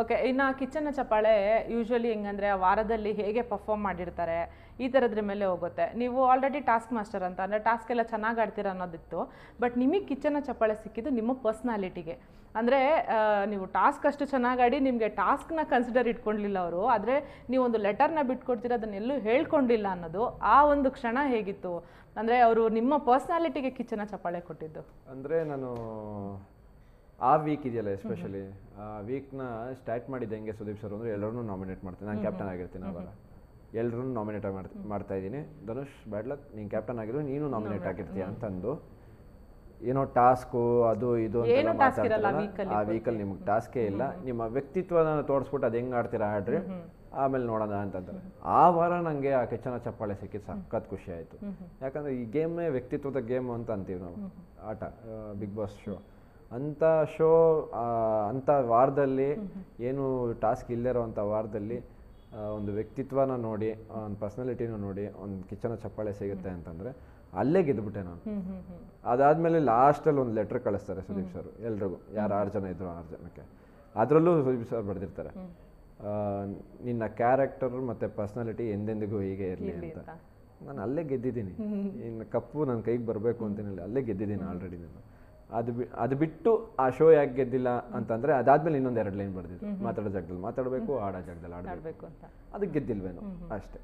Okay. ಇನ್ನು ಕಿಚನ್ನ ಚಪ್ಪಾಳೆ usually ಹೆಂಗಂದರೆ ವಾರದಲ್ಲಿ ಹೇಗೆ ಪರ್ಫಾರ್ಮ್ ಮಾಡಿರ್ತಾರೆ ಈ ಥರದ್ರ ಮೇಲೆ ಹೋಗುತ್ತೆ. ನೀವು ಆಲ್ರೆಡಿ ಟಾಸ್ಕ್ ಮಾಸ್ಟರ್ ಅಂತ ಅಂದರೆ ಟಾಸ್ಕ್ ಎಲ್ಲ ಚೆನ್ನಾಗಿ ಆಡ್ತೀರ ಅನ್ನೋದಿತ್ತು. ಬಟ್ ನಿಮಗೆ ಕಿಚನ್ನ ಚಪ್ಪಾಳೆ ಸಿಕ್ಕಿದ್ದು ನಿಮ್ಮ ಪರ್ಸ್ನಾಲಿಟಿಗೆ. ಅಂದರೆ ನೀವು ಟಾಸ್ಕ್ ಅಷ್ಟು ಚೆನ್ನಾಗಿ ಆಡಿ ನಿಮಗೆ ಟಾಸ್ಕ್ನ ಕನ್ಸಿಡರ್ ಇಟ್ಕೊಂಡಿಲ್ಲ ಅವರು. ಆದರೆ ನೀವೊಂದು ಲೆಟರ್ನ ಬಿಟ್ಕೊಡ್ತೀರ, ಅದನ್ನೆಲ್ಲೂ ಹೇಳ್ಕೊಂಡಿಲ್ಲ ಅನ್ನೋದು ಆ ಒಂದು ಕ್ಷಣ ಹೇಗಿತ್ತು? ಅಂದರೆ ಅವರು ನಿಮ್ಮ ಪರ್ಸ್ನಾಲಿಟಿಗೆ ಕಿಚನ್ನ ಚಪ್ಪಾಳೆ ಕೊಟ್ಟಿದ್ದು. ಅಂದರೆ ನಾನು ಆ ವೀಕ್ ಇದೆಯಲ್ಲ, ಎಸ್ಪೆಷಲಿ ಆ ವೀಕ್ನ ಸ್ಟಾರ್ಟ್ ಮಾಡಿದ್ದು ಹೆಂಗೆ ಸುದೀಪ್ ಸರ್ ಅಂದರೆ ಎಲ್ಲರೂ ನಾಮಿನೇಟ್ ಮಾಡ್ತೀನಿ. ನಾನು ಕ್ಯಾಪ್ಟನ್ ಆಗಿರ್ತೀನಿ ಅವಾಗ. ಎಲ್ಲರೂ ನಾಮಿನೇಟ್ ಮಾಡ್ತಾ ಇದ್ದೀನಿ. ಧನುಷ್ ಬ್ಯಾಡ್ ಲಕ್, ನೀನು ಕ್ಯಾಪ್ಟನ್ ಆಗಿರೋ ನೀನು ನಾಮಿನೇಟ್ ಆಗಿರ್ತೀಯ ಅಂತಂದು ಏನೋ ಟಾಸ್ಕು ಅದು ಇದು ಅಂತ ಮಾತಾಡ್ತಾರಲ್ಲ, ಆ ವೀಕಲ್ಲಿ ನಿಮ್ಗೆ ಟಾಸ್ಕೇ ಇಲ್ಲ, ನಿಮ್ಮ ವ್ಯಕ್ತಿತ್ವನ ತೋರಿಸ್ಬಿಟ್ಟು ಅದು ಹೆಂಗೆ ಆಡ್ತೀರಾ ಆಡ್ರಿ, ಆಮೇಲೆ ನೋಡೋಣ ಅಂತಂತಾರೆ. ಆ ವಾರ ನನಗೆ ಆ ಕಿಚನ ಚಪ್ಪಾಳೆ ಸಿಕ್ಕಿದ್ದು ಸಖತ್ ಖುಷಿ ಆಯಿತು. ಯಾಕಂದರೆ ಈ ಗೇಮೇ ವ್ಯಕ್ತಿತ್ವದ ಗೇಮ್ ಅಂತ ಅಂತೀವಿ ನಾವು, ಆಟ ಬಿಗ್ ಬಾಸ್ ಶೋ ಅಂಥ ಶೋ. ಅಂಥ ವಾರದಲ್ಲಿ ಏನು ಟಾಸ್ಕ್ ಇಲ್ಲದಿರೋ ಅಂಥ ವಾರದಲ್ಲಿ ಒಂದು ವ್ಯಕ್ತಿತ್ವನ ನೋಡಿ, ಒಂದು ಪರ್ಸ್ನಾಲಿಟಿನೂ ನೋಡಿ ಒಂದು ಕಿಚನ ಚಪ್ಪಾಳೆ ಸಿಗುತ್ತೆ ಅಂತಂದರೆ ಅಲ್ಲೇ ಗೆದ್ದುಬಿಟ್ಟೆ ನಾನು. ಅದಾದಮೇಲೆ ಲಾಸ್ಟಲ್ಲಿ ಒಂದು ಲೆಟ್ರ್ ಕಳಿಸ್ತಾರೆ ಸುದೀಪ್ ಸರ್ ಎಲ್ರಿಗೂ, ಯಾರು 6 ಜನ ಇದ್ರು 6 ಜನಕ್ಕೆ. ಅದರಲ್ಲೂ ಸುದೀಪ್ ಸರ್ ಬರೆದಿರ್ತಾರೆ, ನಿನ್ನ ಕ್ಯಾರೆಕ್ಟರ್ ಮತ್ತು ಪರ್ಸ್ನಾಲಿಟಿ ಎಂದೆಂದಿಗೂ ಹೀಗೆ ಇರಲಿ ಅಂತ. ನಾನು ಅಲ್ಲೇ ಗೆದ್ದಿದ್ದೀನಿ. ಇನ್ನು ಕಪ್ಪು ನನ್ನ ಕೈಗೆ ಬರಬೇಕು ಅಂತೇನಿಲ್ಲ, ಅಲ್ಲೇ ಗೆದ್ದಿದ್ದೀನಿ ಆಲ್ರೆಡಿ ನಾನು. ಅದು ಬಿಟ್ಟು ಆ ಶೋ ಯಾಕೆ ಗೆದ್ದಿಲ್ಲ ಅಂತಂದರೆ ಅದಾದಮೇಲೆ ಇನ್ನೊಂದು 2 ಲೈನ್ ಬರೆದಿದ್ದು, ಮಾತಾಡೋ ಜಾಗದಲ್ಲಿ ಮಾತಾಡಬೇಕು, ಆಡೋ ಜಾಗದಲ್ಲಿ ಆಡಬೇಕು ಅಂತ. ಅದಕ್ಕೆ ಗೆದ್ದಿಲ್ವೇನೋ ಅಷ್ಟೇ.